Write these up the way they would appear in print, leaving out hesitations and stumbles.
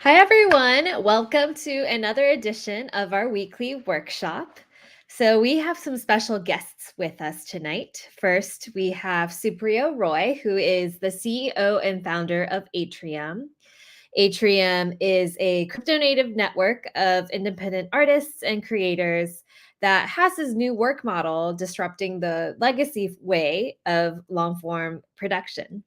Hi, everyone. Welcome to another edition of our weekly workshop. So we have some special guests with us tonight. First, we have Supriyo Roy, who is the CEO and founder of Atrium. Atrium is a crypto native network of independent artists and creators that has this new work model disrupting the legacy way of long form production.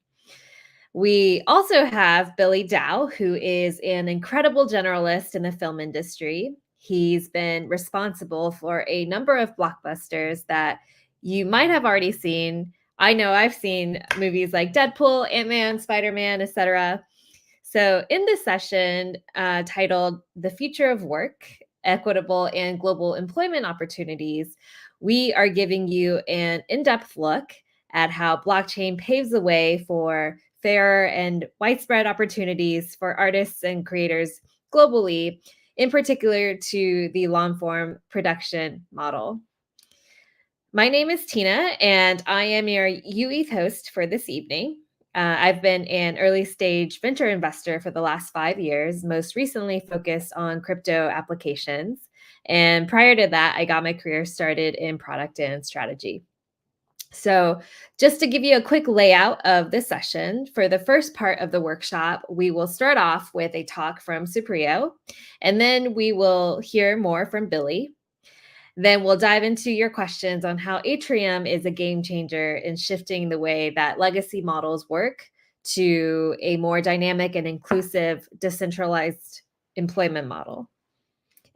We also have Billy Dao, who is an incredible generalist in the film industry. He's been responsible for a number of blockbusters that you might have already seen. I know I've seen movies like Deadpool, Ant-Man, Spider-Man, etc. So in this session titled The Future of Work, Equitable and Global Employment Opportunities, we are giving you an in-depth look at how blockchain paves the way for fair and widespread opportunities for artists and creators globally, in particular to the long form production model. My name is Tina, and I am your UETH host for this evening. I've been an early stage venture investor for the last 5 years, most recently focused on crypto applications. And prior to that, I got my career started in product and strategy. So, just to give you a quick layout of this session, for the first part of the workshop, we will start off with a talk from Supriyo, and then we will hear more from Billy. Then we'll dive into your questions on how Atrium is a game changer in shifting the way that legacy models work to a more dynamic and inclusive decentralized employment model.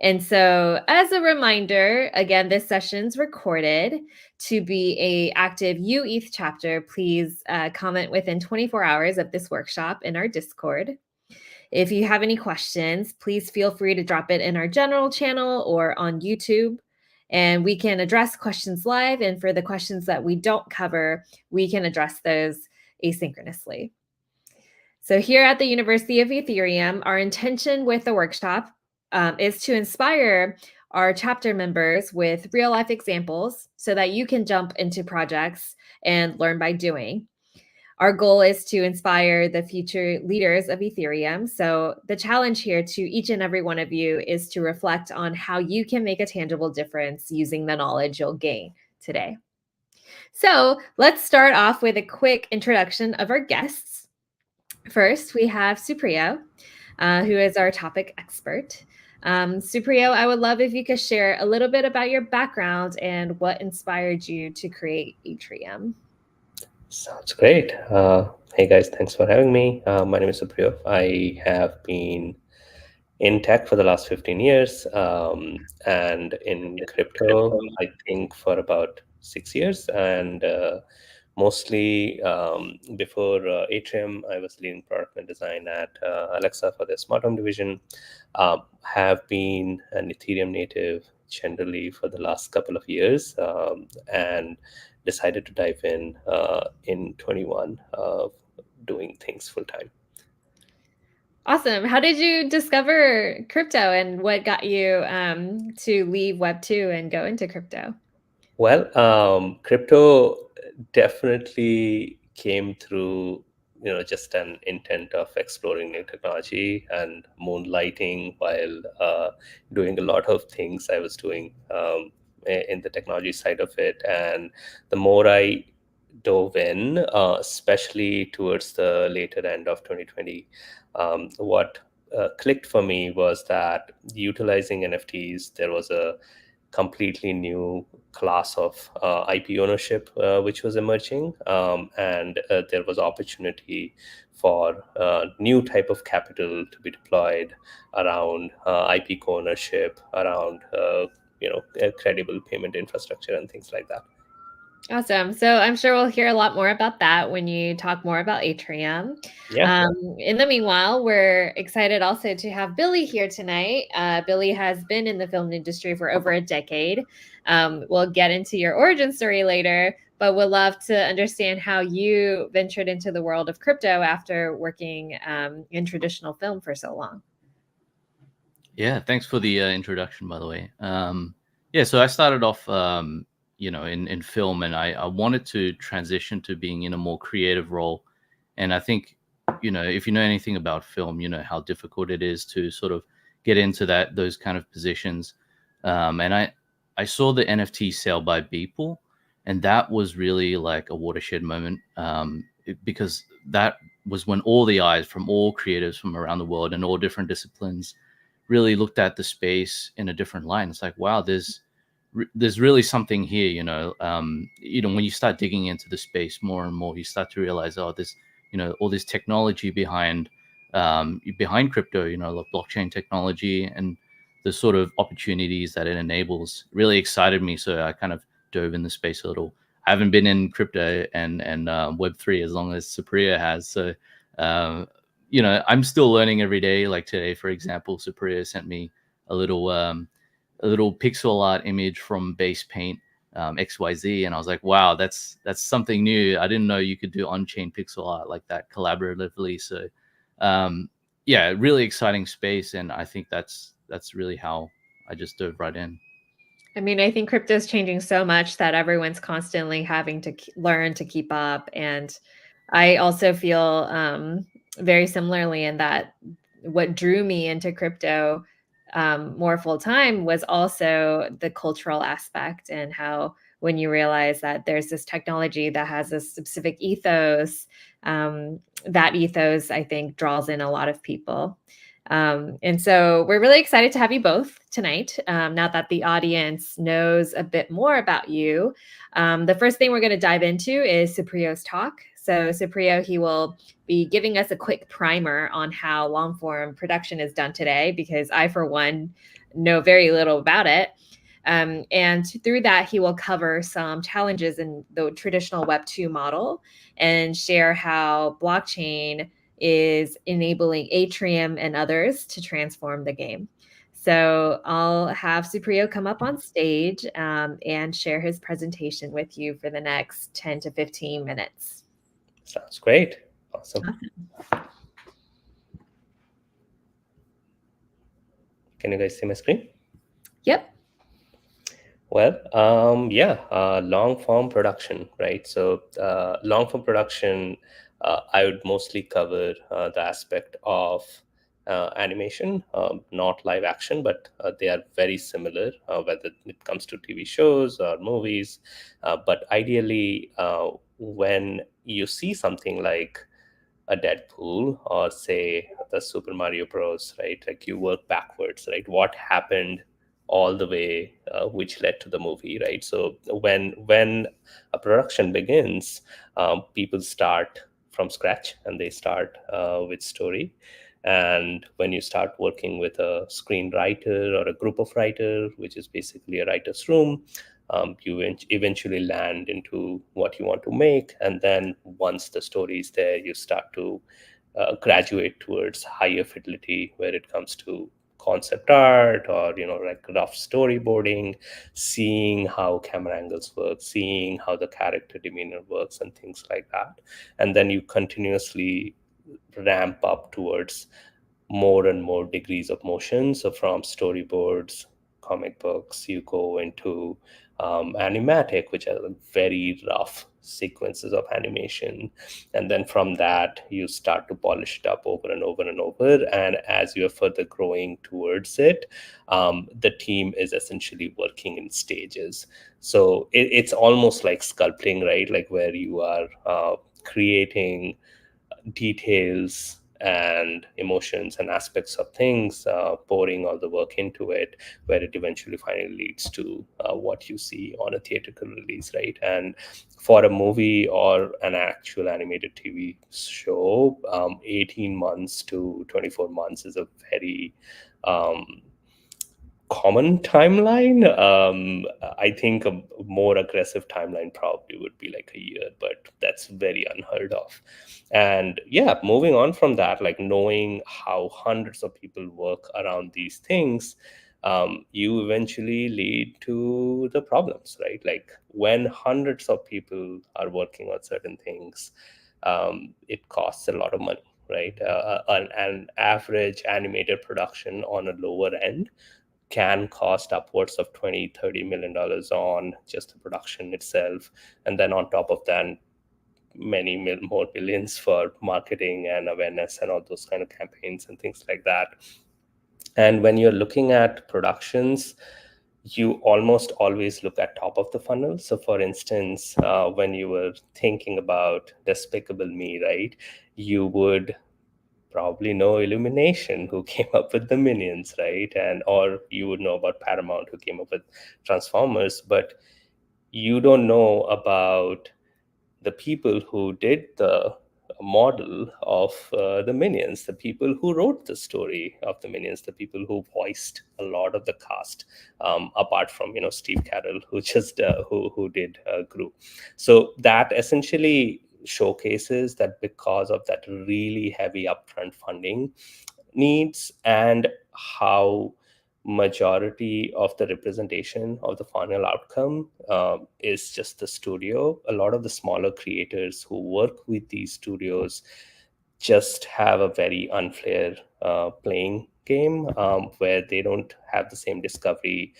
And so, as a reminder, again, this session's recorded. To be a active UETH chapter, please comment within 24 hours of this workshop in our Discord. If you have any questions, please feel free to drop it in our general channel or on YouTube, and we can address questions live. And for the questions that we don't cover, we can address those asynchronously. So here at the University of Ethereum, our intention with the workshop is to inspire our chapter members with real life examples so that you can jump into projects and learn by doing. Our goal is to inspire the future leaders of Ethereum. So the challenge here to each and every one of you is to reflect on how you can make a tangible difference using the knowledge you'll gain today. So let's start off with a quick introduction of our guests. First, we have Supriyo, who is our topic expert. Supriyo, I would love if you could share a little bit about your background and what inspired you to create Atrium. Sounds great. Hey guys, thanks for having me. My name is Supriyo. I have been in tech for the last 15 years and in crypto, I think for about 6 years. And mostly before Atrium, I was leading product and design at Alexa for the smart home division. Have been an Ethereum native generally for the last couple of years and decided to dive in 21, doing things full time. Awesome. How did you discover crypto and what got you to leave Web2 and go into crypto? Well, crypto definitely came through, just an intent of exploring new technology and moonlighting while doing a lot of things I was doing in the technology side of it. And the more I dove in, especially towards the later end of 2020, what clicked for me was that utilizing NFTs, there was a completely new class of IP ownership which was emerging, and there was opportunity for new type of capital to be deployed around IP ownership, around a credible payment infrastructure and things like that. Awesome. So I'm sure we'll hear a lot more about that when you talk more about Atrium. Yeah. In the meanwhile, we're excited also to have Billy here tonight. Billy has been in the film industry for over a decade. We'll get into your origin story later, but we'll love to understand how you ventured into the world of crypto after working in traditional film for so long. Yeah, thanks for the introduction, by the way. So I started off, in film, and I wanted to transition to being in a more creative role. And I think if you know anything about film, you know how difficult it is to sort of get into those kind of positions. And I saw the NFT sale by Beeple, and that was really like a watershed moment, because that was when all the eyes from all creatives from around the world and all different disciplines really looked at the space in a different light. And it's like, wow, there's really something here, when you start digging into the space more and more, you start to realize, oh, there's, all this technology behind crypto, like blockchain technology, and the sort of opportunities that it enables really excited me. So I kind of dove in the space a little. I haven't been in crypto and Web3 as long as Supriyo has. So, I'm still learning every day. Like today, for example, Supriyo sent me a little pixel art image from base paint, XYZ, and I was like, wow, that's something new. I didn't know you could do on-chain pixel art like that collaboratively. So yeah, really exciting space, and I think that's really how I just dove right in. I mean, I think crypto is changing so much that everyone's constantly having to learn to keep up. And I also feel very similarly in that what drew me into crypto more full time was also the cultural aspect, and how when you realize that there's this technology that has a specific ethos, that ethos, I think, draws in a lot of people. And so we're really excited to have you both tonight. Now that the audience knows a bit more about you, the first thing we're going to dive into is Supriyo's talk. So Supriyo, he will be giving us a quick primer on how long form production is done today, because I, for one, know very little about it. And through that, he will cover some challenges in the traditional Web 2 model and share how blockchain is enabling Atrium and others to transform the game. So I'll have Supriyo come up on stage and share his presentation with you for the next 10 to 15 minutes. Sounds great. Awesome. Can you guys see my screen? Yep. Well, long form production, right? So long form production, I would mostly cover the aspect of animation, not live action, but they are very similar, whether it comes to TV shows or movies. But ideally, when you see something like a Deadpool or say the Super Mario Bros, right? Like you work backwards, right? What happened all the way, which led to the movie, right? So when a production begins, people start from scratch and they start with story. And when you start working with a screenwriter or a group of writers, which is basically a writer's room, you eventually land into what you want to make. And then once the story is there, you start to graduate towards higher fidelity where it comes to concept art or like rough storyboarding, seeing how camera angles work, seeing how the character demeanor works and things like that. And then you continuously ramp up towards more and more degrees of motion. So from storyboards, comic books, you go into animatic, which are very rough sequences of animation. And then from that, you start to polish it up over and over and over. And as you're further growing towards it, the team is essentially working in stages. So it's almost like sculpting, right? Like where you are creating details and emotions and aspects of things, pouring all the work into it, where it eventually finally leads to what you see on a theatrical release, right? And for a movie or an actual animated TV show, 18 months to 24 months is a very common timeline. I think a more aggressive timeline probably would be like a year, but that's very unheard of. And yeah, moving on from that, like knowing how hundreds of people work around these things, you eventually lead to the problems, right? Like when hundreds of people are working on certain things, it costs a lot of money, right? An average animated production on a lower end can cost upwards of 20-30 million dollars on just the production itself. And then on top of that, many more millions for marketing and awareness and all those kind of campaigns and things like that. And when you're looking at productions, you almost always look at top of the funnel. So for instance, when you were thinking about Despicable Me, right, you would probably know Illumination, who came up with the Minions, right? And or you would know about Paramount, who came up with Transformers, but you don't know about the people who did the model of the Minions, the people who wrote the story of the Minions, the people who voiced a lot of the cast, apart from Steve Carell, who just who did Gru. So that essentially showcases that because of that really heavy upfront funding needs and how majority of the representation of the final outcome is just the studio. A lot of the smaller creators who work with these studios just have a very unfair playing game, where they don't have the same discovery.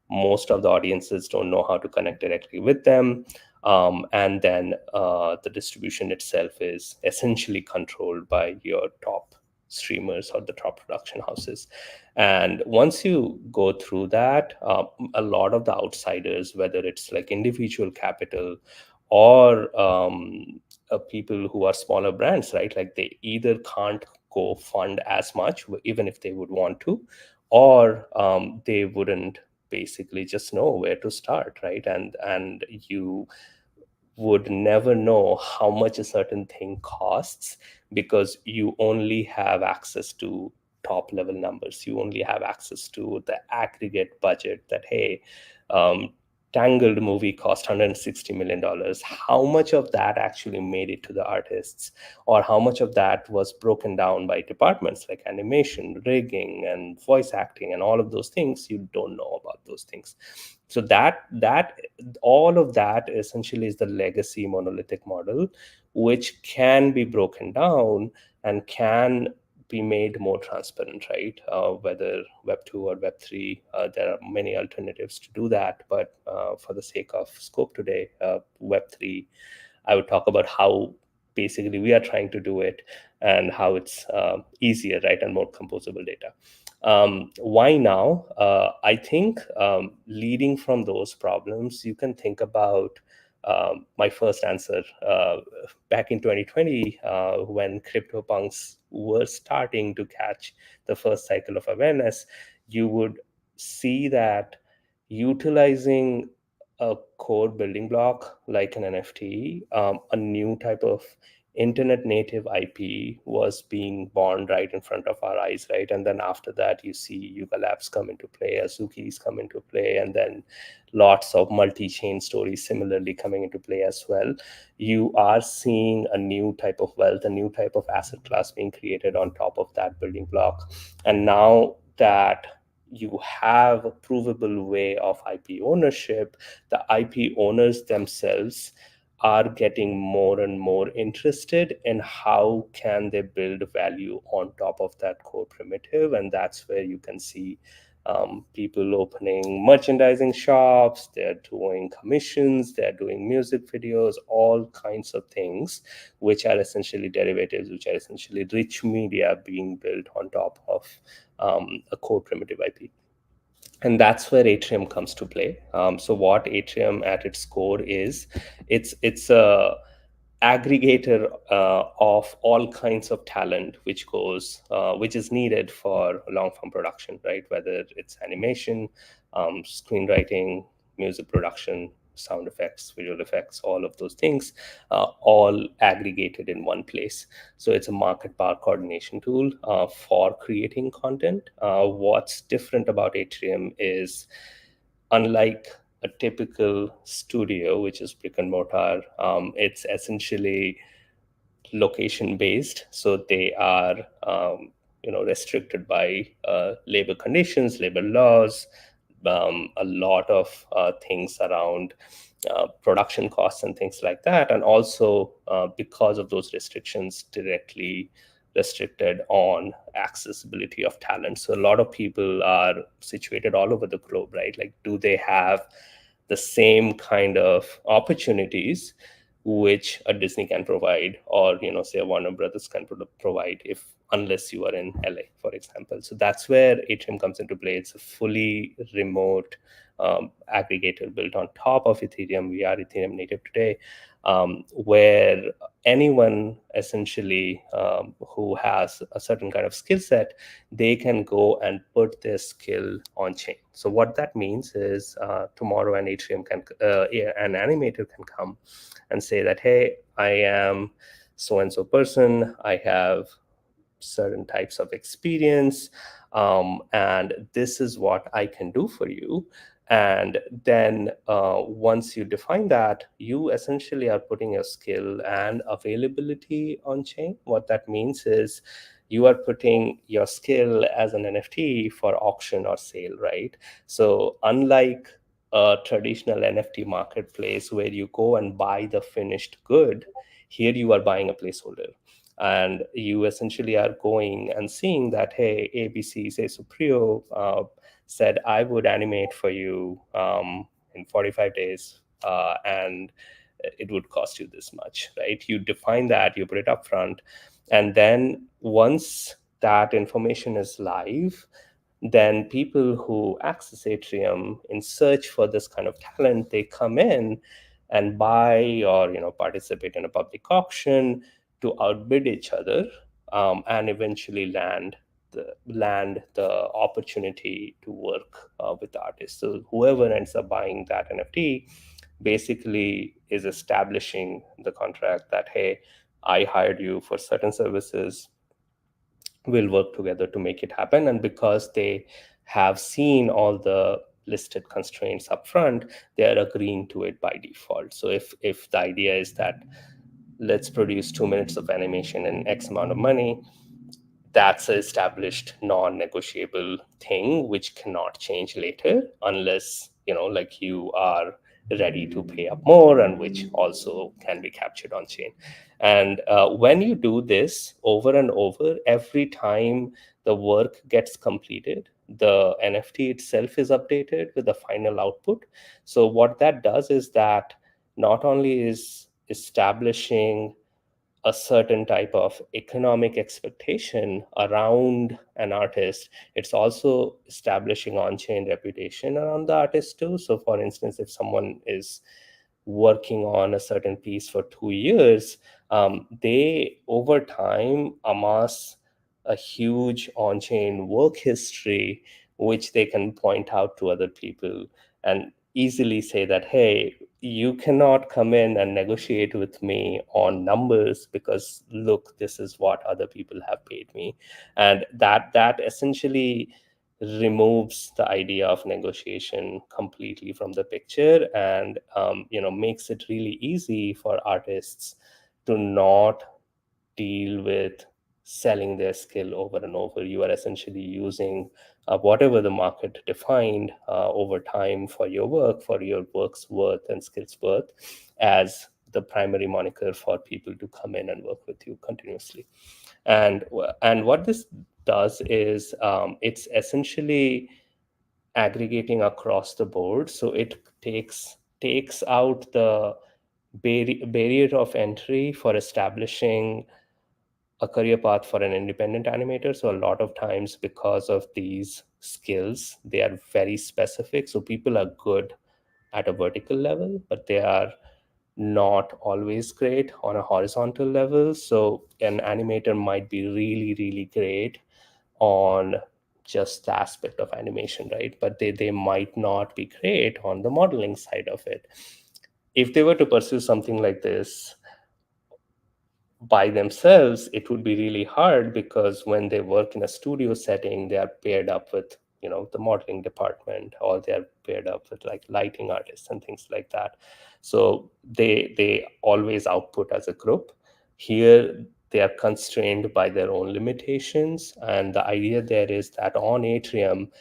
Most of the audiences don't know how to connect directly with them. And then the distribution itself is essentially controlled by your top streamers or the top production houses. And once you go through that, a lot of the outsiders, whether it's like individual capital or people who are smaller brands, right? Like they either can't go fund as much, even if they would want to, or they wouldn't basically just know where to start, right? And you would never know how much a certain thing costs because you only have access to top level numbers. You only have access to the aggregate budget that, hey, um, Tangled movie cost $160 million. How much of that actually made it to the artists, or how much of that was broken down by departments like animation, rigging, and voice acting, and all of those things? You don't know about those things. So that all of that essentially is the legacy monolithic model, which can be broken down and can be made more transparent, right? Whether Web 2 or Web 3, there are many alternatives to do that. But for the sake of scope today, Web 3, I would talk about how basically we are trying to do it and how it's easier, right, and more composable data. Why now? I think leading from those problems, you can think about my first answer back in 2020, when CryptoPunks were starting to catch the first cycle of awareness. You would see that utilizing a core building block like an NFT, a new type of internet native IP was being born right in front of our eyes, right? And then after that, you see Yuga Labs come into play, Azuki's come into play, and then lots of multi-chain stories similarly coming into play as well. You are seeing a new type of wealth, a new type of asset class being created on top of that building block. And now that you have a provable way of IP ownership, the IP owners themselves are getting more and more interested in how can they build value on top of that core primitive. And that's where you can see people opening merchandising shops, they're doing commissions, they're doing music videos, all kinds of things, which are essentially derivatives, which are essentially rich media being built on top of a core primitive IP. And that's where Atrium comes to play. So what Atrium at its core is, it's a aggregator of all kinds of talent which is needed for long form production, right? Whether it's animation, screenwriting, music production, sound effects, visual effects, all of those things, all aggregated in one place. So it's a market power coordination tool for creating content. What's different about Atrium is, unlike a typical studio, which is brick and mortar, it's essentially location based. So they are restricted by labor conditions, labor laws, a lot of things around production costs and things like that. And also because of those restrictions, directly restricted on accessibility of talent. So a lot of people are situated all over the globe, right? Like, do they have the same kind of opportunities which a Disney can provide, or say a Warner Brothers can provide, if unless you are in LA, for example. So that's where Atrium comes into play. It's a fully remote aggregator built on top of Ethereum. We are Ethereum native today, where anyone essentially who has a certain kind of skill set, they can go and put their skill on chain. So what that means is tomorrow an Atrium can, an animator can come and say that, hey, I am so and so person, I have certain types of experience, and this is what I can do for you. And then once you define that, you essentially are putting your skill and availability on chain. What that means is you are putting your skill as an NFT for auction or sale, right? So unlike a traditional NFT marketplace where you go and buy the finished good, here you are buying a placeholder. And you essentially are going and seeing that, hey, ABC, say Supriyo, said, I would animate for you in 45 days, and it would cost you this much, right? You define that, you put it up front. And then once that information is live, then people who access Atrium in search for this kind of talent, they come in and buy or participate in a public auction to outbid each other, and eventually land the opportunity to work with the artist. So whoever ends up buying that NFT basically is establishing the contract that, hey, I hired you for certain services, will work together to make it happen. And because they have seen all the listed constraints up front, they are agreeing to it by default. So if the idea is that let's produce 2 minutes of animation and X amount of money, that's an established non-negotiable thing which cannot change later unless like you are ready to pay up more, and which also can be captured on chain. And when you do this over and over, every time the work gets completed, the NFT itself is updated with the final output. So what that does is that not only is establishing a certain type of economic expectation around an artist, it's also establishing on-chain reputation around the artist too. So for instance, if someone is working on a certain piece for 2 years, they over time amass a huge on-chain work history, which they can point out to other people and easily say that, hey, you cannot come in and negotiate with me on numbers because look, this is what other people have paid me. And that essentially removes the idea of negotiation completely from the picture, and makes it really easy for artists to not deal with selling their skill over and over. You are essentially using whatever the market defined over time for your work, for your work's worth and skills worth, as the primary moniker for people to come in and work with you continuously. And what this does is it's essentially aggregating across the board. So it takes out the barrier of entry for establishing a career path for an independent animator. So a lot of times, because of these skills, they are very specific. So people are good at a vertical level, but they are not always great on a horizontal level. So an animator might be really, really great on just the aspect of animation, right? But they might not be great on the modeling side of it. If they were to pursue something like this by themselves, it would be really hard, because when they work in a studio setting, they are paired up with the modeling department, or they are paired up with like lighting artists and things like that. So they always output as a group. Here they are constrained by their own limitations, and the idea there is that on Atrium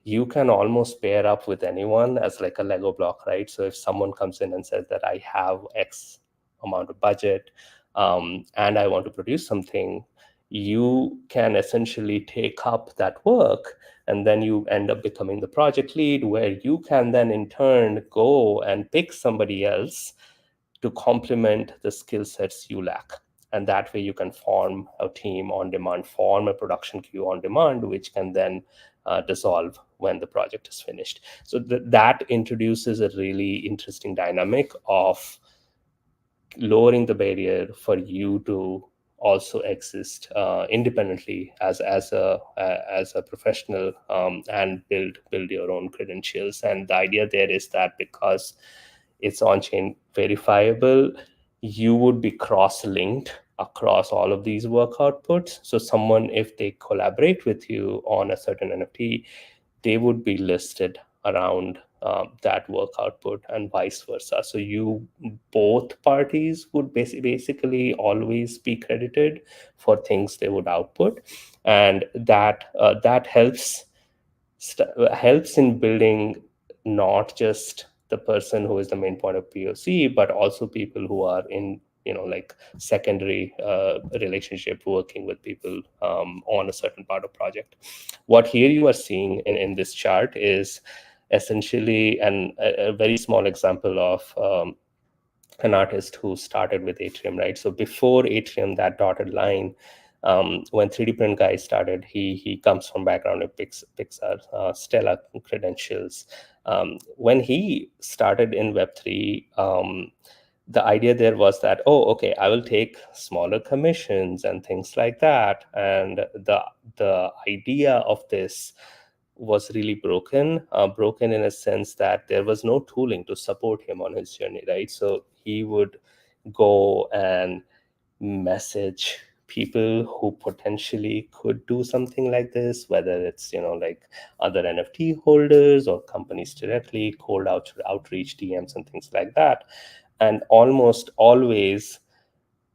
you can almost pair up with anyone as like a Lego block, right? So if someone comes in and says that I have X amount of budget, and I want to produce something, you can essentially take up that work, and then you end up becoming the project lead, where you can then in turn go and pick somebody else to complement the skill sets you lack. And that way you can form a team on demand, form a production queue on demand, which can then dissolve when the project is finished. So that introduces a really interesting dynamic of lowering the barrier for you to also exist independently as a professional, and build your own credentials. And the idea there is that because it's on-chain verifiable, you would be cross-linked across all of these work outputs. So someone, if they collaborate with you on a certain NFT, they would be listed around that work output, and vice versa. So you, both parties would basically always be credited for things they would output, and that helps in building not just the person who is the main point of POC, but also people who are in, like secondary relationship, working with people on a certain part of project. What here you are seeing in this chart is essentially a very small example of an artist who started with Atrium, right? So before Atrium, that dotted line, when 3D Print Guy started, he comes from background of Pixar, stellar credentials. When he started in Web3, the idea there was that, oh, okay, I will take smaller commissions and things like that. And the idea of this was really broken in a sense that there was no tooling to support him on his journey, right? So he would go and message people who potentially could do something like this, whether it's, like other NFT holders or companies directly, cold outreach DMs and things like that. And almost always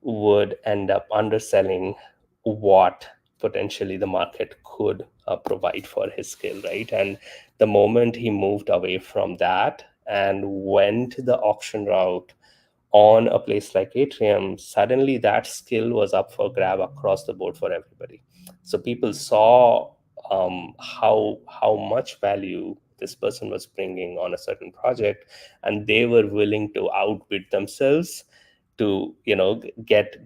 would end up underselling what potentially the market could provide for his skill, right? And the moment he moved away from that and went the auction route on a place like Atrium, suddenly that skill was up for grab across the board for everybody. So people saw how much value this person was bringing on a certain project, and they were willing to outbid themselves to get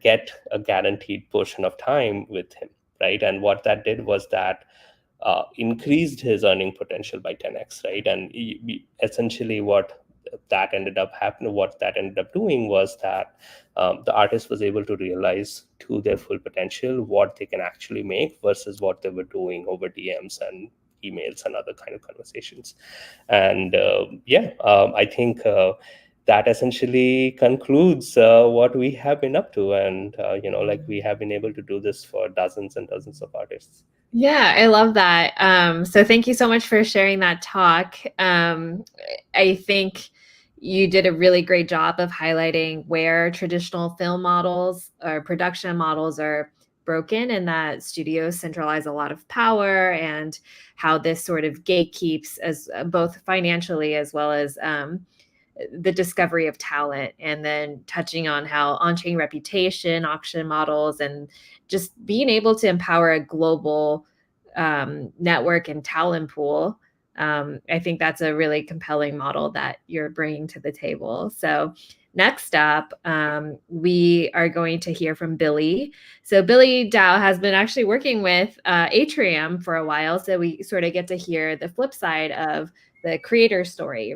a guaranteed portion of time with him, right? And what that did was that increased his earning potential by 10x, right? And essentially what that ended up doing was that the artist was able to realize to their full potential what they can actually make versus what they were doing over DMs and emails and other kind of conversations. And I think that essentially concludes what we have been up to. And we have been able to do this for dozens and dozens of artists. Yeah, I love that. So thank you so much for sharing that talk. I think you did a really great job of highlighting where traditional film models or production models are broken, and that studios centralize a lot of power, and how this sort of gatekeeps as both financially as well as the discovery of talent, and then touching on how on-chain reputation, auction models, and just being able to empower a global network and talent pool. I think that's a really compelling model that you're bringing to the table. So next up, we are going to hear from Billy. So Billy Dao has been actually working with Atrium for a while, so we sort of get to hear the flip side of the creator story.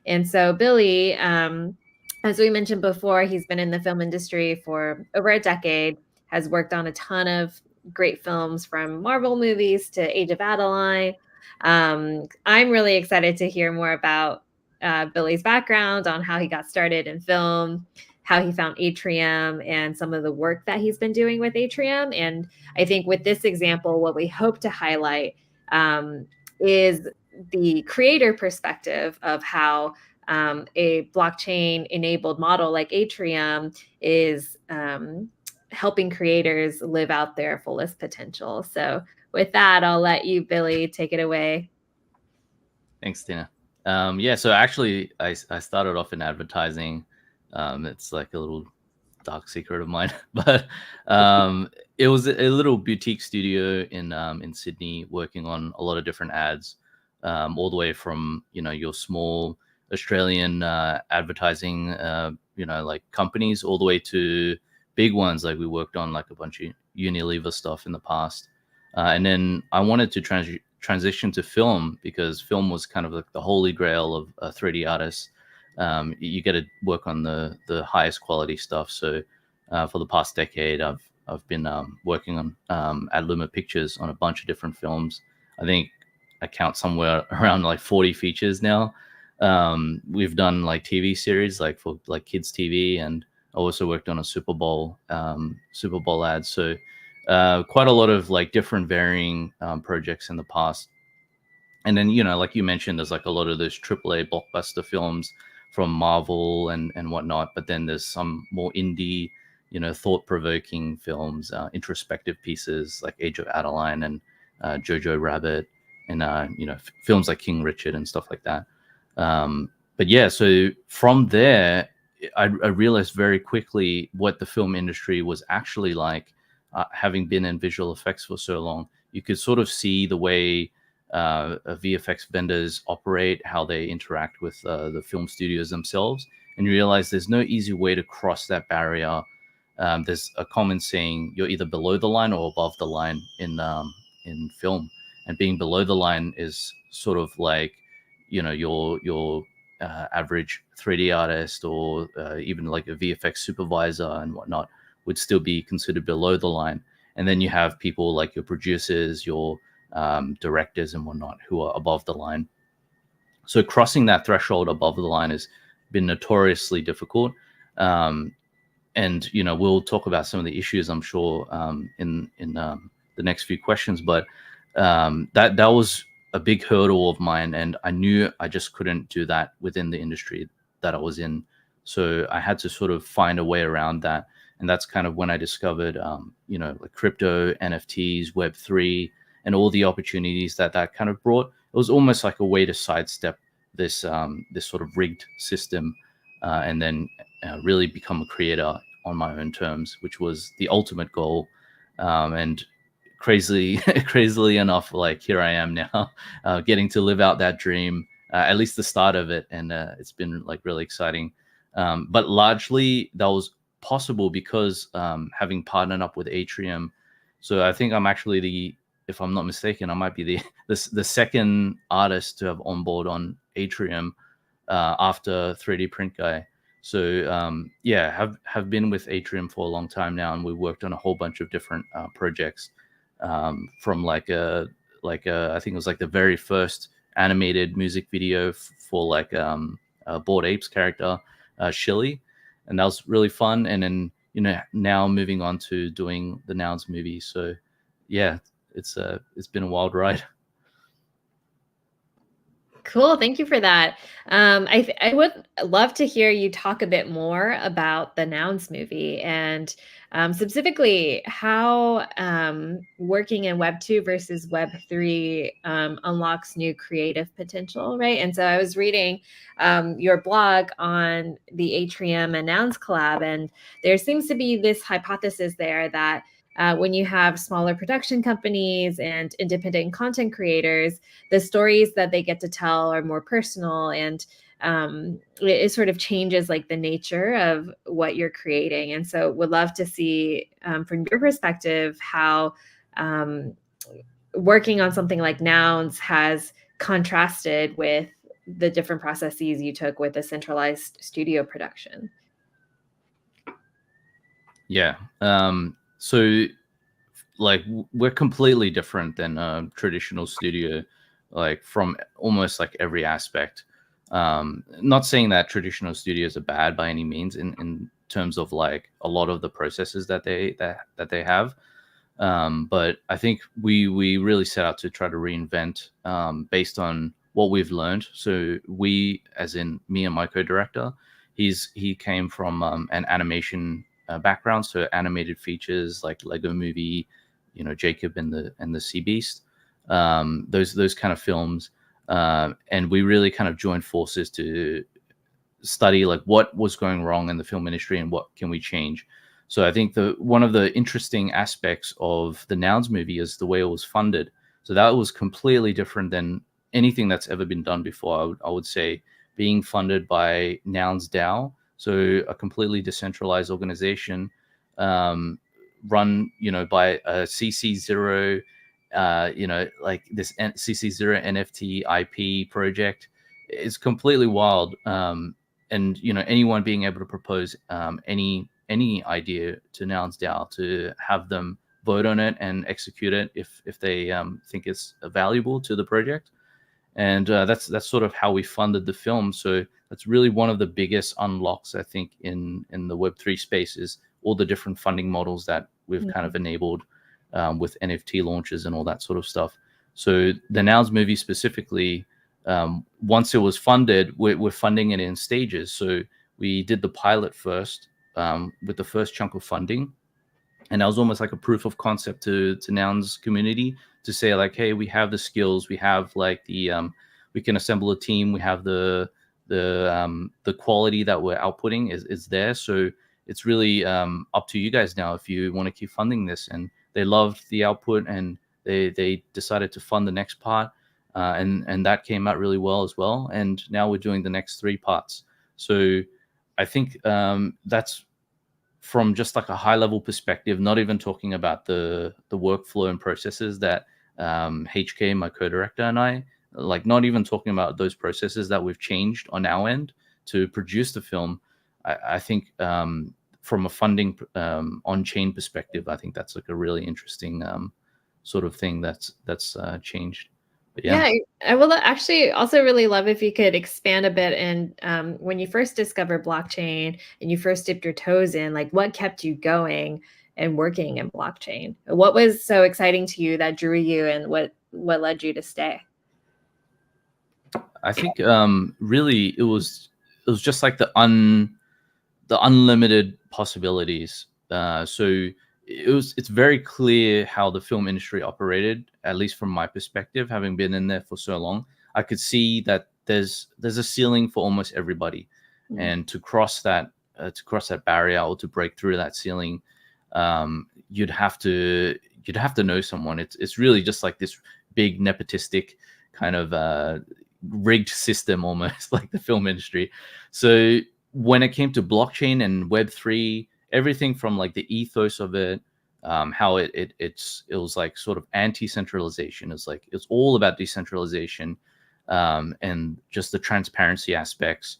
And so Billy, as we mentioned before, he's been in the film industry for over a decade, has worked on a ton of great films from Marvel movies to Age of Adeline. I'm really excited to hear more about Billy's background, on how he got started in film, how he found Atrium, and some of the work that he's been doing with Atrium. And I think with this example, what we hope to highlight is the creator perspective of how a blockchain enabled model like Atrium is helping creators live out their fullest potential. So with that, I'll let you, Billy, take it away. Thanks, Tina. So actually, I started off in advertising. It's like a little dark secret of mine, but it was a little boutique studio in Sydney, working on a lot of different ads, all the way from your small Australian advertising, like companies, all the way to big ones. Like we worked on like a bunch of Unilever stuff in the past, and then I wanted to transition to film, because film was kind of like the holy grail of 3D artists. You get to work on the highest quality stuff. So for the past decade, I've been working on at Luma Pictures on a bunch of different films. I think I count somewhere around like 40 features now. We've done like TV series, like for like kids TV, and I also worked on a Super Bowl ad. So quite a lot of like different varying projects in the past. And then, like you mentioned, there's like a lot of those AAA blockbuster films from Marvel and whatnot. But then there's some more indie, thought-provoking films, introspective pieces like Age of Adeline and Jojo Rabbit, and films like King Richard and stuff like that. But yeah, so from there, I realized very quickly what the film industry was actually like. Having been in visual effects for so long, you could sort of see the way VFX vendors operate, how they interact with the film studios themselves, and you realize there's no easy way to cross that barrier. There's a common saying: you're either below the line or above the line in film, and being below the line is sort of like your average 3D artist, or even like a VFX supervisor and whatnot, would still be considered below the line. And then you have people like your producers, your directors and whatnot, who are above the line. So crossing that threshold above the line has been notoriously difficult. And we'll talk about some of the issues, I'm sure, in the next few questions. But that was a big hurdle of mine, and I knew I just couldn't do that within the industry that I was in. So I had to sort of find a way around that, and that's kind of when I discovered, like crypto, NFTs, Web3, and all the opportunities that kind of brought. It was almost like a way to sidestep this sort of rigged system, and then really become a creator on my own terms, which was the ultimate goal. And crazily enough, like here I am now, getting to live out that dream, at least the start of it, and it's been like really exciting. But largely that was possible because having partnered up with Atrium. So I think I'm actually if I'm not mistaken, I might be the second artist to have on board on Atrium after 3D Print Guy. So have been with Atrium for a long time now, and we worked on a whole bunch of different projects, from I think it was like the very first animated music video for like a Bored Apes character, Shilly, and that was really fun. And then now moving on to doing the Nouns movie. So yeah, it's been a wild ride. Cool. Thank you for that. I would love to hear you talk a bit more about the Nouns movie, and specifically how working in Web 2 versus Web 3 unlocks new creative potential, right? And so I was reading your blog on the Atrium and Nouns collab, and there seems to be this hypothesis there that when you have smaller production companies and independent content creators, the stories that they get to tell are more personal, and it sort of changes like the nature of what you're creating. And so would love to see from your perspective how working on something like Nouns has contrasted with the different processes you took with a centralized studio production. Yeah. So like we're completely different than a traditional studio, like from almost like every aspect. Not saying that traditional studios are bad by any means in terms of like a lot of the processes that they have. But I think we really set out to try to reinvent based on what we've learned. So we, as in me and my co-director, he came from an animation background, so animated features like Lego Movie, Jacob and the Sea Beast, those kind of films, and we really kind of joined forces to study like what was going wrong in the film industry and what can we change. So I think one of the interesting aspects of the Nouns movie is the way it was funded. So that was completely different than anything that's ever been done before. I would say being funded by Nouns Dao, so a completely decentralized organization, run, by a CC0, like this CC0 NFT IP project. Is completely wild. And anyone being able to propose any idea to Nouns DAO, to have them vote on it and execute it if they think it's valuable to the project. And that's sort of how we funded the film. So that's really one of the biggest unlocks, I think, in the Web3 space, is all the different funding models that we've kind of enabled with NFT launches and all that sort of stuff. So the Nouns movie specifically, once it was funded, we're funding it in stages. So we did the pilot first with the first chunk of funding. And that was almost like a proof of concept to Nouns community, to say like, hey, we have the skills, we have like we can assemble a team, we have the quality that we're outputting is there. So it's really up to you guys now if you want to keep funding this. And they loved the output, and they decided to fund the next part, and that came out really well as well. And now we're doing the next 3 parts. So I think that's from just like a high level perspective, not even talking about the workflow and processes that HK, my co-director, and I, like, not even talking about those processes that we've changed on our end to produce the film. I think from a funding on-chain perspective, I think that's like a really interesting sort of thing that's changed. But yeah, I will actually also really love if you could expand a bit. And when you first discovered blockchain and you first dipped your toes in, like, what kept you going and working in blockchain? What was so exciting to you that drew you, and what led you to stay? I think really it was just like the unlimited possibilities. So it's very clear how the film industry operated, at least from my perspective, having been in there for so long. I could see that there's a ceiling for almost everybody, and to cross that barrier, or to break through that ceiling, you'd have to know someone. It's really just like this big nepotistic kind of rigged system, almost like the film industry. So when it came to blockchain and Web3, everything from like the ethos of it, how it was like sort of anti-centralization. It's all about decentralization, and just the transparency aspects.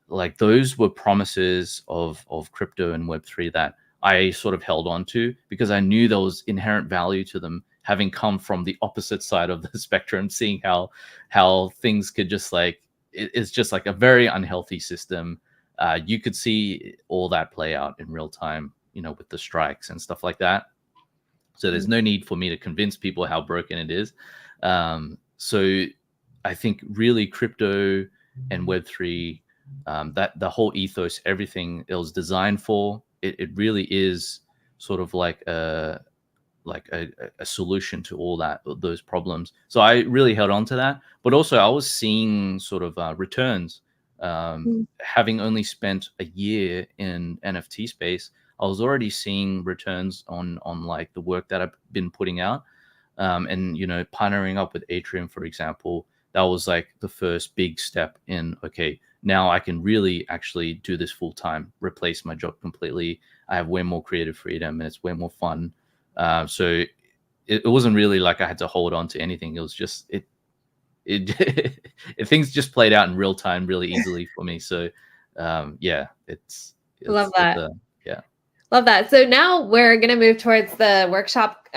Like, those were promises of crypto and Web3 that I sort of held on to, because I knew there was inherent value to them, having come from the opposite side of the spectrum, seeing how things could just like, it's just like a very unhealthy system. You could see all that play out in real time, with the strikes and stuff like that. So there's no need for me to convince people how broken it is. So I think really crypto and Web3, that the whole ethos, everything it was designed for, it really is sort of like a solution to all those problems. So I really held on to that. But also I was seeing sort of returns. Having only spent a year in NFT space, I was already seeing returns on like the work that I've been putting out. And partnering up with Atrium, for example, that was like the first big step in, okay, now I can really actually do this full time, replace my job completely. I have way more creative freedom, and it's way more fun. So it wasn't really like I had to hold on to anything. It was just things just played out in real time really easily for me. So it's Love that. Yeah. Love that. So now we're going to move towards the workshop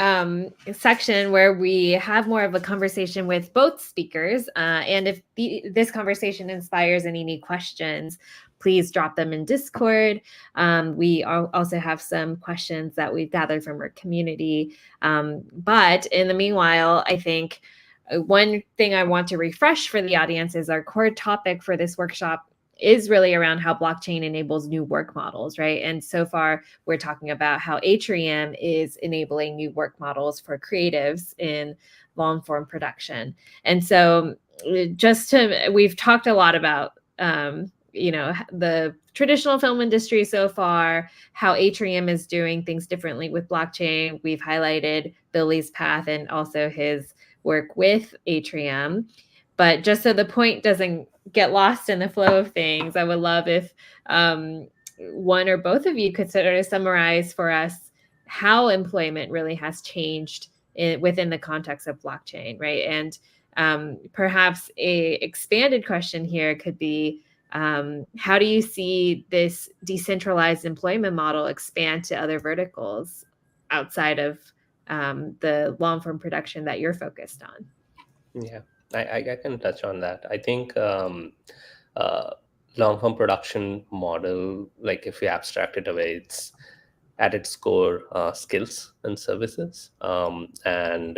section, where we have more of a conversation with both speakers. And if this conversation inspires any neat questions, please drop them in Discord. We also have some questions that we've gathered from our community. But in the meanwhile, I think one thing I want to refresh for the audience is our core topic for this workshop is really around how blockchain enables new work models, right? And so far, we're talking about how Atrium is enabling new work models for creatives in long form production. And so we've talked a lot about, the traditional film industry so far, how Atrium is doing things differently with blockchain. We've highlighted Billy's path and also his work with Atrium. But just so the point doesn't get lost in the flow of things, I would love if one or both of you could sort of summarize for us how employment really has changed within the context of blockchain, right? And perhaps a expanded question here could be, how do you see this decentralized employment model expand to other verticals outside of the long-form production that you're focused on? Yeah, I can touch on that. I think uh, long form production model, like if we abstract it away, it's at its core skills and services, and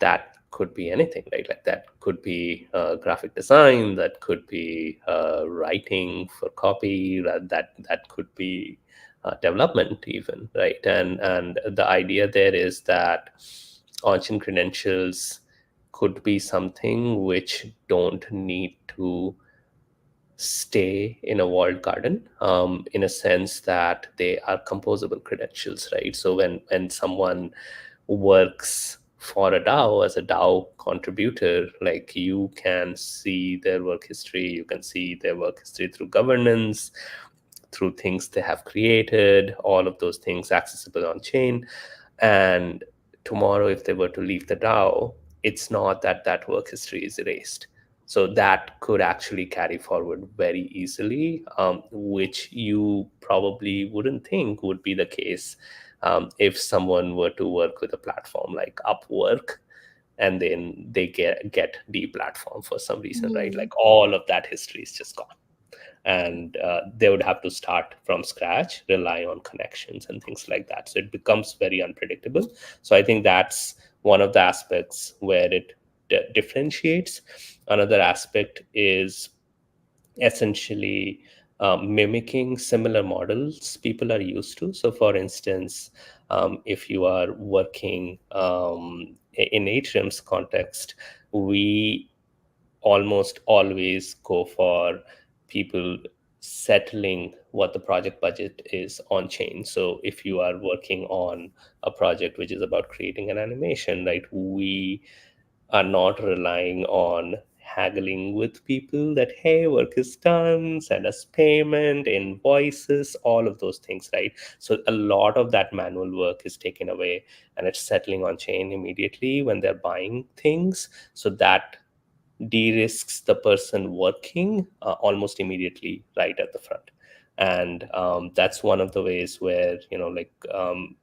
that could be anything, right? Like that could be graphic design, that could be writing for copy, that could be development even, right? And the idea there is that on-chain credentials could be something which don't need to stay in a walled garden, in a sense that they are composable credentials, right? So when someone works for a DAO as a DAO contributor, like you can see their work history, you can see their work history through governance, through things they have created, all of those things accessible on chain. And tomorrow, if they were to leave the DAO, it's not that that work history is erased. So that could actually carry forward very easily, which you probably wouldn't think would be the case if someone were to work with a platform like Upwork and then they get deplatformed for some reason, right? Like all of that history is just gone, and they would have to start from scratch, rely on connections and things like that. So it becomes very unpredictable. So I think that's one of the aspects where it differentiates. Another aspect is essentially mimicking similar models people are used to. So for instance, if you are working in Atrium's context, we almost always go for people settling what the project budget is on chain. So if you are working on a project which is about creating an animation, right, we are not relying on haggling with people that, hey, work is done, send us payment, invoices, all of those things, right? So a lot of that manual work is taken away and it's settling on chain immediately when they're buying things. So that de-risks the person working almost immediately right at the front. And that's one of the ways where,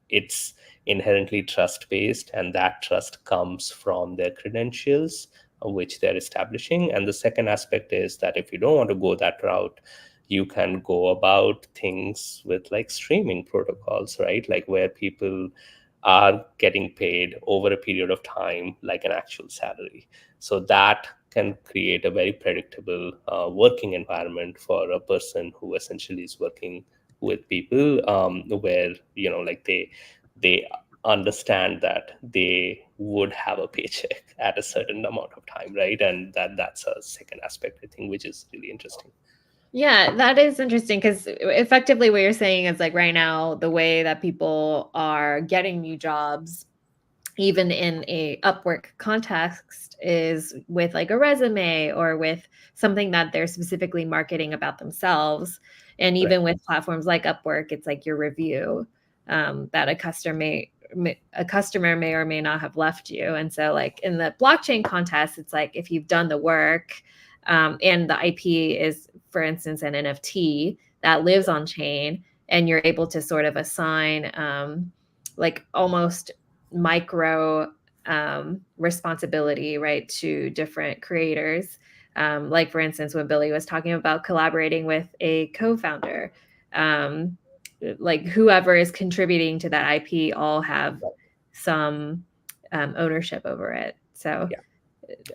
it's inherently trust based, and that trust comes from their credentials which they're establishing. And the second aspect is that if you don't want to go that route, you can go about things with like streaming protocols, right? Like where people are getting paid over a period of time like an actual salary. So that can create a very predictable working environment for a person who essentially is working with people, where like they understand that they would have a paycheck at a certain amount of time, right? And that's a second aspect, I think, which is really interesting. Yeah, that is interesting because effectively what you're saying is like right now, the way that people are getting new jobs, even in a Upwork context, is with like a resume or with something that they're specifically marketing about themselves. And even with platforms like Upwork, it's like your review that a customer may or may not have left you. And so like in the blockchain context, it's like if you've done the work, and the IP is, for instance, an NFT that lives on chain, and you're able to sort of assign like almost micro responsibility, right, to different creators. Like, for instance, when Billy was talking about collaborating with a co-founder, like whoever is contributing to that IP all have some ownership over it. So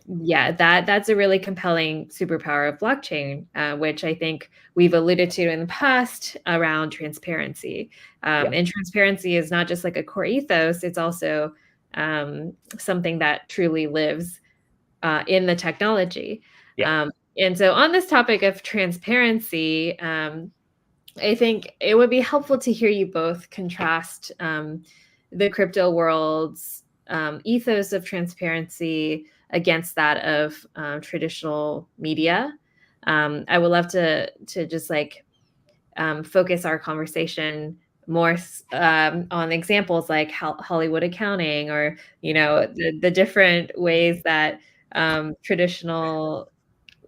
yeah, that's a really compelling superpower of blockchain, which I think we've alluded to in the past around transparency. And transparency is not just like a core ethos, it's also something that truly lives in the technology. And so on this topic of transparency, I think it would be helpful to hear you both contrast the crypto world's ethos of transparency against that of traditional media. I would love to just like focus our conversation more on examples like Hollywood accounting, or the different ways that traditional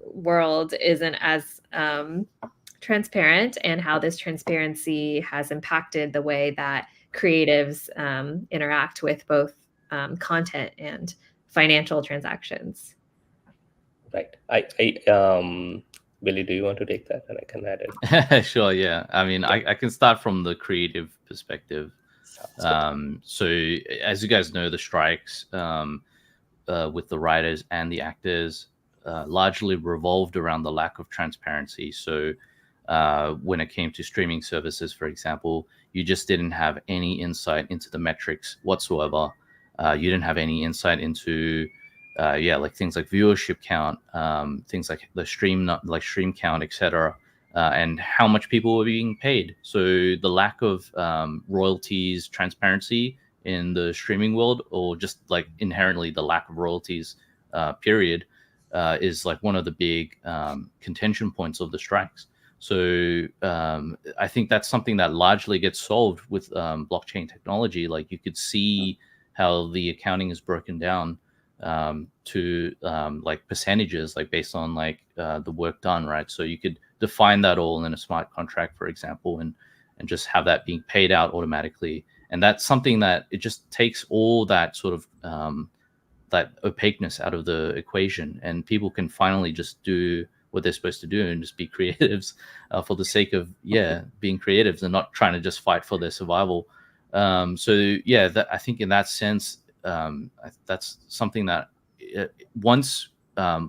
world isn't as transparent, and how this transparency has impacted the way that creatives interact with both content and financial transactions. Right. Billy, do you want to take that, and I can add in? Sure, yeah. I mean, I can start from the creative perspective. So, as you guys know, the strikes with the writers and the actors largely revolved around the lack of transparency. So, when it came to streaming services, for example, you just didn't have any insight into the metrics whatsoever. You didn't have any insight into like things like viewership count, things like the stream count, etc., and how much people were being paid. So the lack of royalties, transparency in the streaming world, or just like inherently the lack of royalties, period, is like one of the big contention points of the strikes. So I think that's something that largely gets solved with blockchain technology. Like you could see how the accounting is broken down to like percentages, like based on like the work done, right? So you could define that all in a smart contract, for example, and just have that being paid out automatically. And that's something that it just takes all that sort of that opaqueness out of the equation, and people can finally just do what they're supposed to do and just be creatives for the sake of being creatives and not trying to just fight for their survival. So yeah, I think in that sense, that's something that once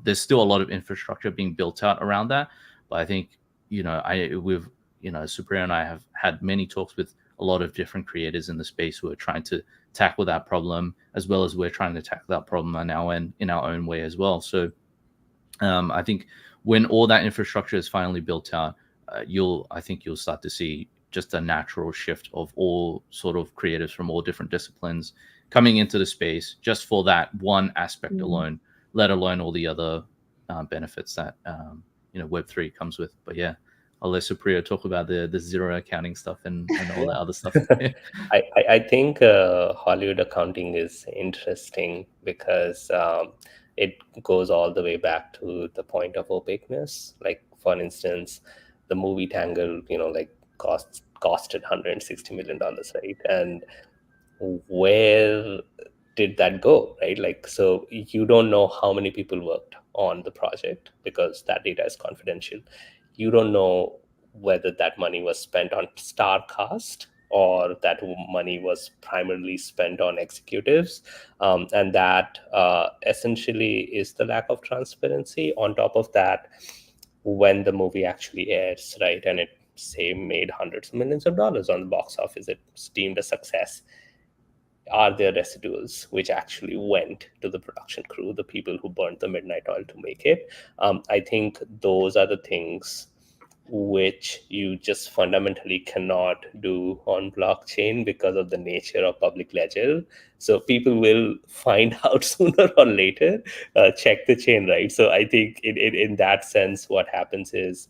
there's still a lot of infrastructure being built out around that, but I think we've Supriyo and I have had many talks with a lot of different creators in the space who are trying to tackle that problem, as well as we're trying to tackle that problem on our end in our own way as well. So I think when all that infrastructure is finally built out, I think you'll start to see just a natural shift of all sort of creatives from all different disciplines coming into the space just for that one aspect alone, let alone all the other benefits that Web3 comes with. But yeah, I'll let Supriyo talk about the zero accounting stuff and all that other stuff. I think Hollywood accounting is interesting because it goes all the way back to the point of opaqueness. Like, for instance, the movie Tangle, like costed $160 million, right? And where did that go, right? Like, so you don't know how many people worked on the project because that data is confidential. You don't know whether that money was spent on star cast or that money was primarily spent on executives. And that essentially is the lack of transparency. On top of that, when the movie actually airs, right, and it say made hundreds of millions of dollars on the box office, it's deemed a success. Are there residuals which actually went to the production crew, the people who burnt the midnight oil to make it? I think those are the things which you just fundamentally cannot do on blockchain because of the nature of public ledger. So people will find out sooner or later, check the chain, right? So I think in that sense, what happens is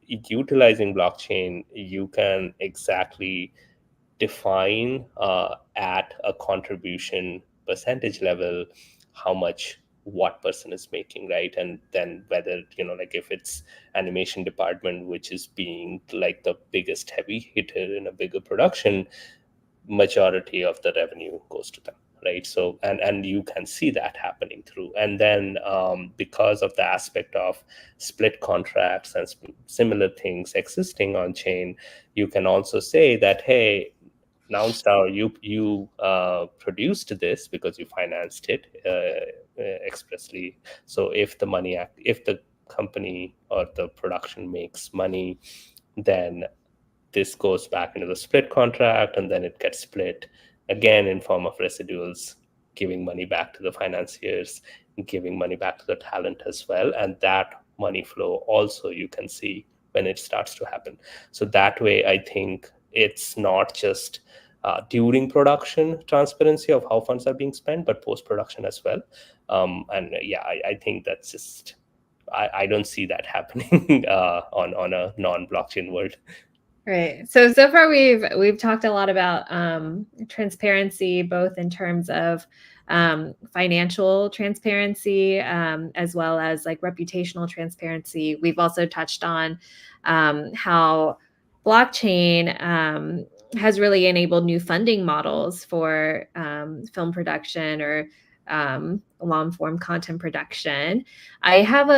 utilizing blockchain, you can exactly define at a contribution percentage level how much what person is making, right? And then whether like if it's animation department which is being like the biggest heavy hitter in a bigger production, majority of the revenue goes to them, right? So and you can see that happening through. And then because of the aspect of split contracts and similar things existing on chain, you can also say that, hey, Nouns, you produced this because you financed it expressly. So if the company or the production makes money, then this goes back into the split contract, and then it gets split again in form of residuals, giving money back to the financiers, giving money back to the talent as well. And that money flow also you can see when it starts to happen. So that way, I think it's not just during production transparency of how funds are being spent, but post-production as well. And yeah, I think that's just, I don't see that happening on a non-blockchain world. Right. So far we've talked a lot about transparency, both in terms of financial transparency, as well as like reputational transparency. We've also touched on how blockchain has really enabled new funding models for film production or long form content production. I have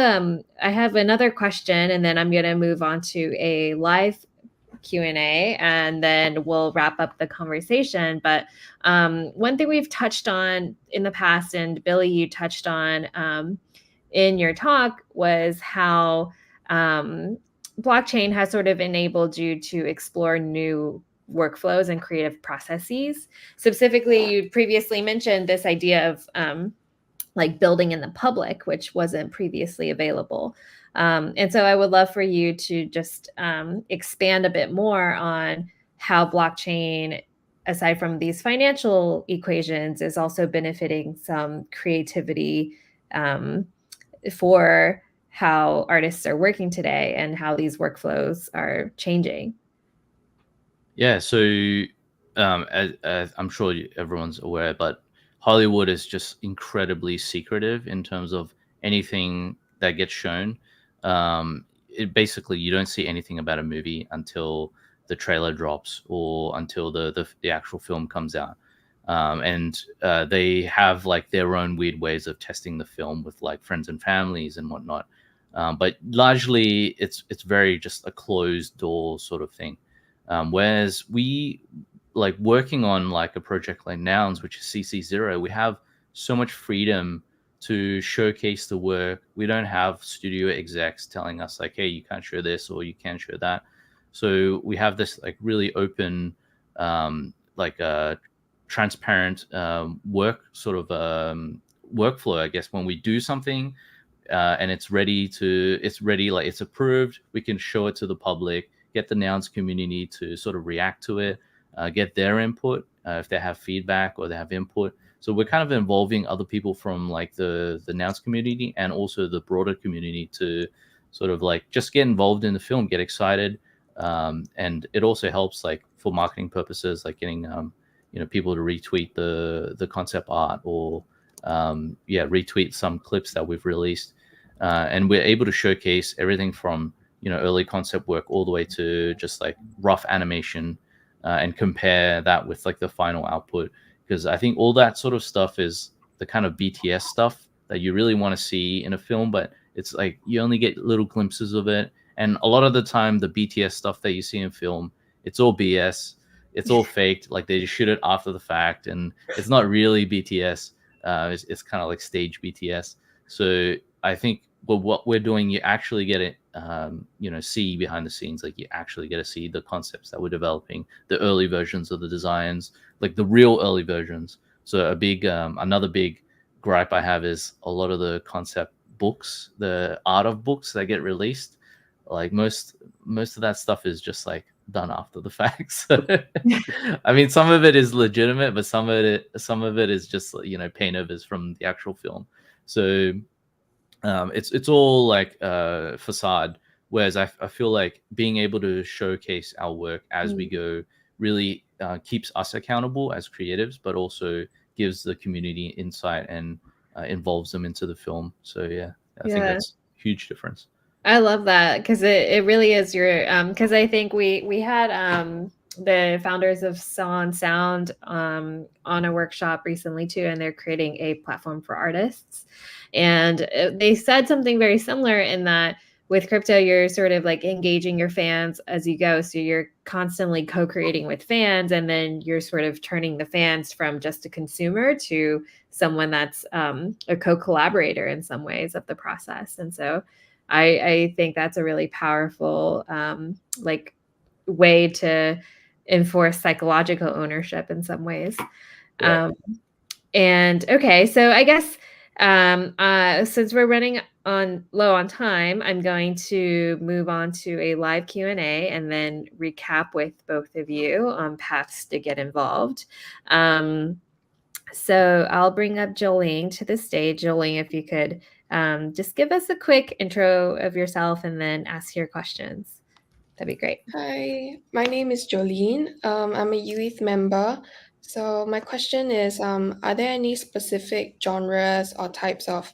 another question, and then I'm going to move on to a live Q&A, and then we'll wrap up the conversation. But one thing we've touched on in the past, and Billy, you touched on in your talk, was how blockchain has sort of enabled you to explore new workflows and creative processes. Specifically, you previously mentioned this idea of like building in the public, which wasn't previously available. And so I would love for you to just expand a bit more on how blockchain, aside from these financial equations, is also benefiting some creativity for how artists are working today and how these workflows are changing. Yeah, so as I'm sure everyone's aware, but Hollywood is just incredibly secretive in terms of anything that gets shown. It basically, you don't see anything about a movie until the trailer drops or until the actual film comes out. And they have like their own weird ways of testing the film with like friends and families and whatnot. But largely, it's very just a closed door sort of thing. Whereas we like working on like a project like Nouns, which is CC0, we have so much freedom to showcase the work. We don't have studio execs telling us like, hey, you can't show this or you can't show that. So we have this like really open, like a transparent work sort of workflow, I guess. When we do something and it's ready, like it's approved, we can show it to the public, get the Nouns community to sort of react to it, get their input if they have feedback or they have input. So we're kind of involving other people from like the Nouns community and also the broader community to sort of like just get involved in the film, get excited. And it also helps like for marketing purposes, like getting people to retweet the concept art or retweet some clips that we've released. And we're able to showcase everything from early concept work all the way to just like rough animation and compare that with like the final output. Because I think all that sort of stuff is the kind of BTS stuff that you really want to see in a film, but it's like you only get little glimpses of it. And a lot of the time, the BTS stuff that you see in film, it's all BS. It's all faked. Like they just shoot it after the fact, and it's not really BTS. It's kind of like stage BTS. So I think what we're doing, you actually get it, see behind the scenes. Like you actually get to see the concepts that we're developing, the early versions of the designs, like the real early versions. So another big gripe I have is a lot of the concept books, the art of books that get released. Like most of that stuff is just like done after the fact. So, I mean, some of it is legitimate, but some of it is just paint overs from the actual film. So it's all like facade. Whereas I feel like being able to showcase our work as we go really keeps us accountable as creatives, but also gives the community insight and involves them into the film. So I think that's a huge difference. I love that because it really is your because I think we had the founders of Saw Sound on a workshop recently too, and they're creating a platform for artists. And they said something very similar in that with crypto, you're sort of like engaging your fans as you go. So you're constantly co-creating with fans, and then you're sort of turning the fans from just a consumer to someone that's a co-collaborator in some ways of the process. And so I think that's a really powerful like way to enforce psychological ownership in some ways. Right. And okay, so I guess Since we're running on low on time, I'm going to move on to a live Q&A and then recap with both of you on paths to get involved. So I'll bring up Jolene to the stage. Jolene, if you could just give us a quick intro of yourself and then ask your questions. That'd be great. Hi, my name is Jolene. I'm a youth member. So my question is, are there any specific genres or types of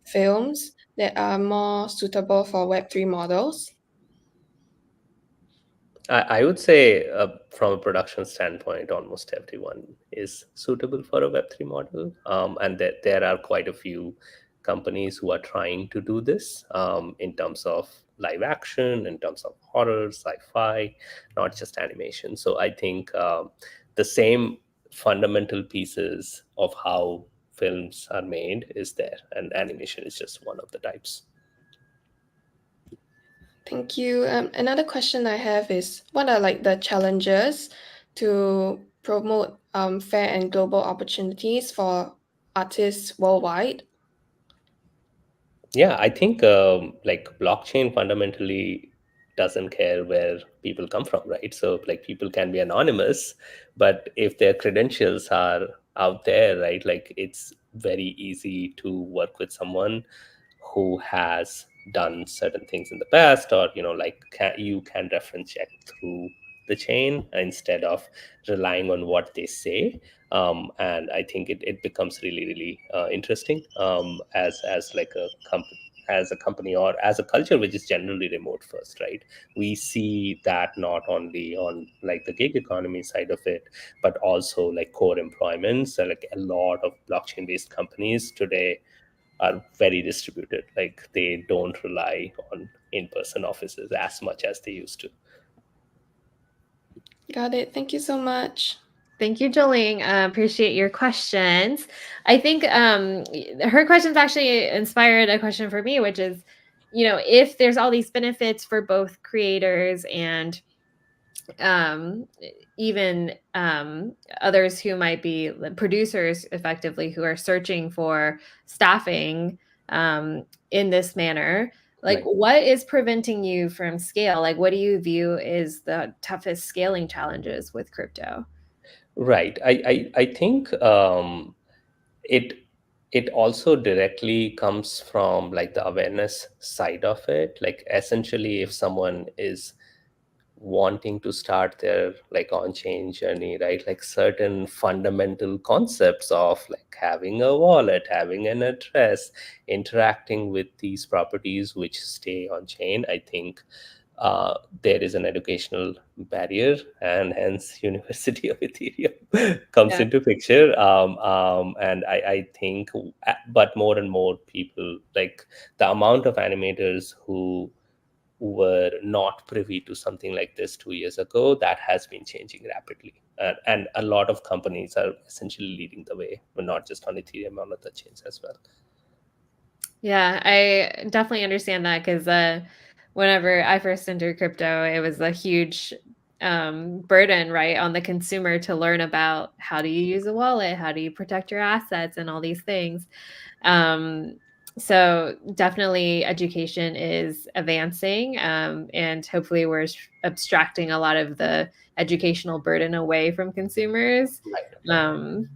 films that are more suitable for Web3 models? I would say, from a production standpoint, almost everyone is suitable for a Web3 model. And there are quite a few companies who are trying to do this, in terms of live action, in terms of horror, sci-fi, not just animation. So I think the same fundamental pieces of how films are made is there, and animation is just one of the types. Thank you. Another question I have is, what are like the challenges to promote fair and global opportunities for artists worldwide? Yeah, I think like blockchain fundamentally doesn't care where people come from, right? So like people can be anonymous, but if their credentials are out there, right, like it's very easy to work with someone who has done certain things in the past, or like you can reference check through the chain instead of relying on what they say. And I think it becomes really really interesting, as like a company, as a company, or as a culture which is generally remote first, right? We see that not only on like the gig economy side of it, but also like core employments. So like a lot of blockchain based companies today are very distributed. Like they don't rely on in-person offices as much as they used to. Got it. Thank you so much. Thank you, Jolene. Appreciate your questions. I think her questions actually inspired a question for me, which is, if there's all these benefits for both creators and um, even others who might be producers effectively who are searching for staffing in this manner, like Right. what is preventing you from scale? Like what do you view is the toughest scaling challenges with crypto? Right. I think it it also directly comes from like the awareness side of it. Like essentially, if someone is wanting to start their like on-chain journey, right, like certain fundamental concepts of like having a wallet, having an address, interacting with these properties which stay on chain, I think there is an educational barrier, and hence University of Ethereum comes Yeah. into picture. And I think, but more and more people, like the amount of animators who were not privy to something like this 2 years ago, that has been changing rapidly. And a lot of companies are essentially leading the way, but not just on Ethereum, on other chains as well. Yeah, I definitely understand that because whenever I first entered crypto, it was a huge burden, right, on the consumer to learn about how do you use a wallet, how do you protect your assets, and all these things. Um, so definitely education is advancing, and hopefully we're abstracting a lot of the educational burden away from consumers. Right. Um,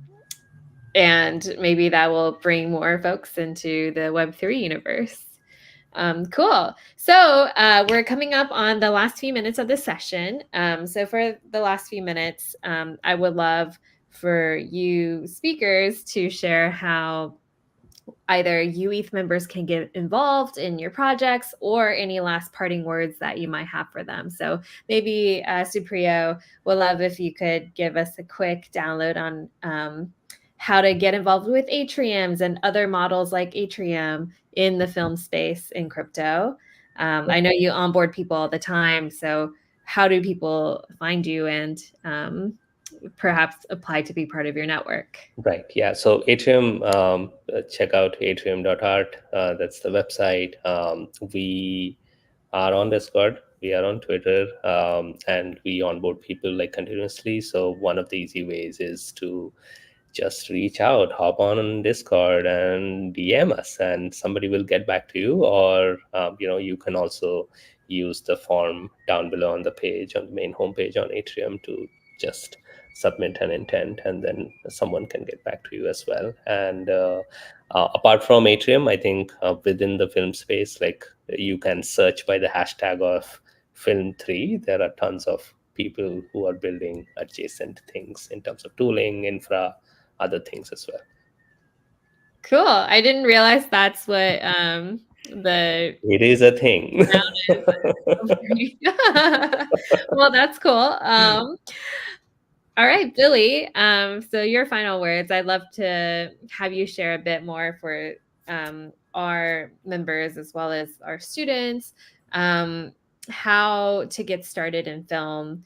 and maybe that will bring more folks into the Web3 universe. Cool. So we're coming up on the last few minutes of the session. So for the last few minutes, I would love for you speakers to share how either you ETH members can get involved in your projects or any last parting words that you might have for them. So maybe Supriyo, would love if you could give us a quick download on how to get involved with Atriums and other models like Atrium in the film space in crypto. I know you onboard people all the time. So how do people find you and perhaps apply to be part of your network? Right. Yeah. So Atrium, check out atrium.art. That's the website. We are on Discord. We are on Twitter, and we onboard people like continuously. So one of the easy ways is to just reach out, hop on Discord and DM us, and somebody will get back to you. Or you can also use the form down below on the page, on the main homepage on Atrium, to just submit an intent, and then someone can get back to you as well. And apart from Atrium, I think within the film space, like, you can search by the hashtag of Film3. There are tons of people who are building adjacent things in terms of tooling, infra, other things as well. Cool. I didn't realize that's what the It is a thing. well, that's cool. All right, Billy. So your final words. I'd love to have you share a bit more for our members as well as our students, how to get started in film.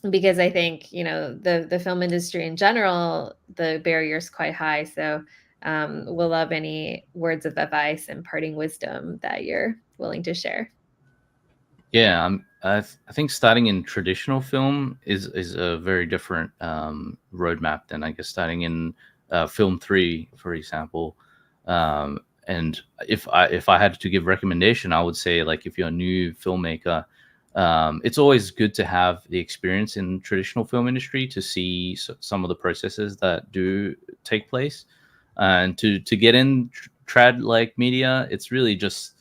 Because I think, the film industry in general, the barrier is quite high. So we'll love any words of advice and parting wisdom that you're willing to share. Yeah, I think starting in traditional film is a very different roadmap than, I guess, starting in film 3, for example. And if I had to give recommendation, I would say, like, if you're a new filmmaker, it's always good to have the experience in traditional film industry to see some of the processes that do take place, and to get in trad like media. It's really just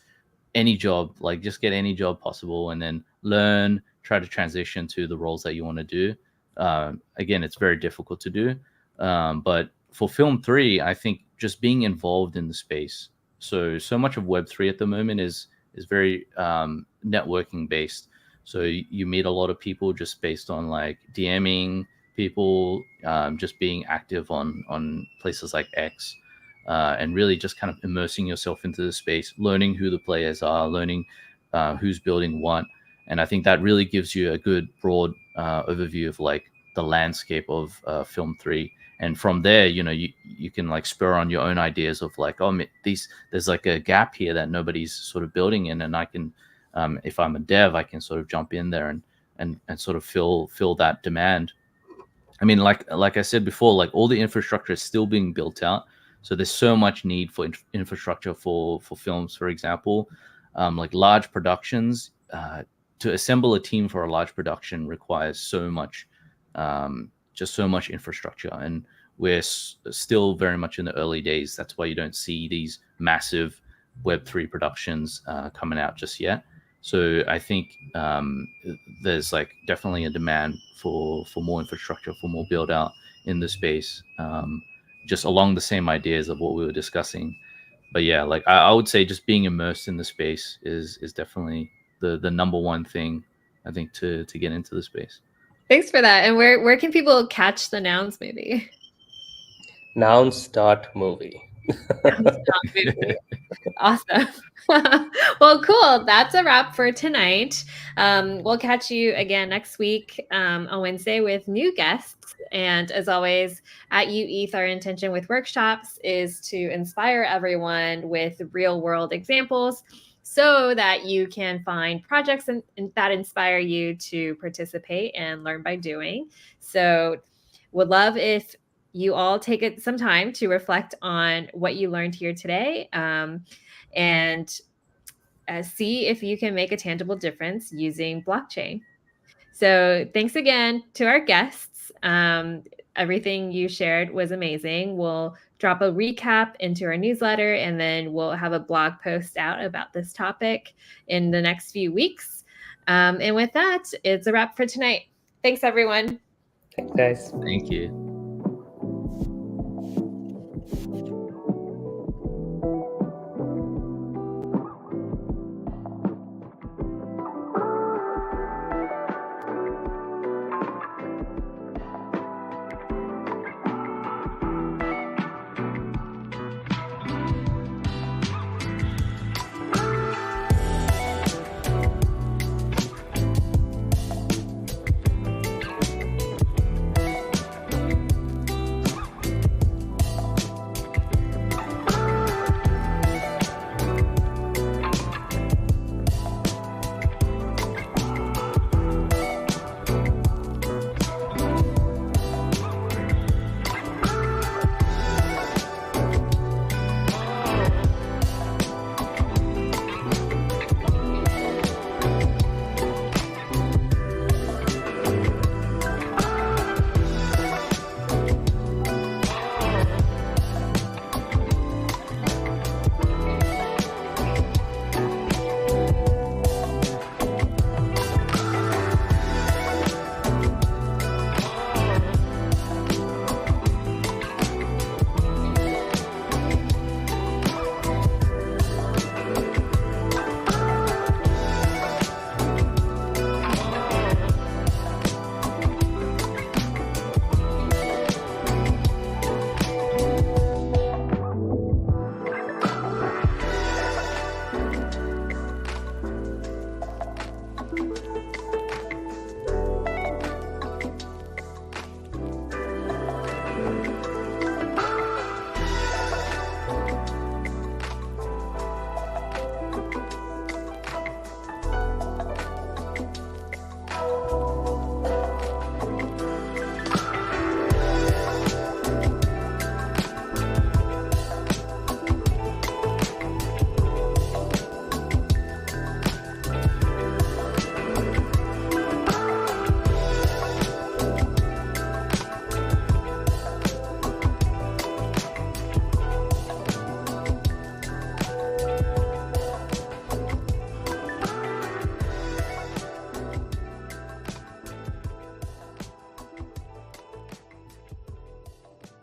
any job, like, just get any job possible, and then try to transition to the roles that you want to do. Again, it's very difficult to do, but for film 3, I think just being involved in the space. So much of Web3 at the moment is very networking based. So you meet a lot of people just based on, like, DMing people, just being active on places like X, and really just kind of immersing yourself into the space, learning who the players are, learning who's building what. And I think that really gives you a good broad overview of, like, the landscape of film 3. And from there, you can, like, spur on your own ideas of, like, oh, there's like a gap here that nobody's sort of building in, and I can, if I'm a dev, I can sort of jump in there and sort of fill that demand. I mean, like I said before, like, all the infrastructure is still being built out. So there's so much need for infrastructure for films, for example. Like, large productions, to assemble a team for a large production requires so much, just so much infrastructure. And we're still very much in the early days. That's why you don't see these massive Web3 productions coming out just yet. So I think there's, like, definitely a demand for more infrastructure, for more build out in the space, just along the same ideas of what we were discussing. But yeah, like, I would say just being immersed in the space is definitely the number one thing, I think, to get into the space. Thanks for that. And where can people catch the Nouns Movie? Nouns.movie. Movie. Awesome. Well, cool. That's a wrap for tonight. We'll catch you again next week on Wednesday with new guests. And as always, at UETH, our intention with workshops is to inspire everyone with real world examples so that you can find projects that inspire you to participate and learn by doing. So would love if you all take some time to reflect on what you learned here today, and see if you can make a tangible difference using blockchain. So thanks again to our guests. Everything you shared was amazing. We'll drop a recap into our newsletter, and then we'll have a blog post out about this topic in the next few weeks. And with that, it's a wrap for tonight. Thanks, everyone. Thanks, guys. Thank you.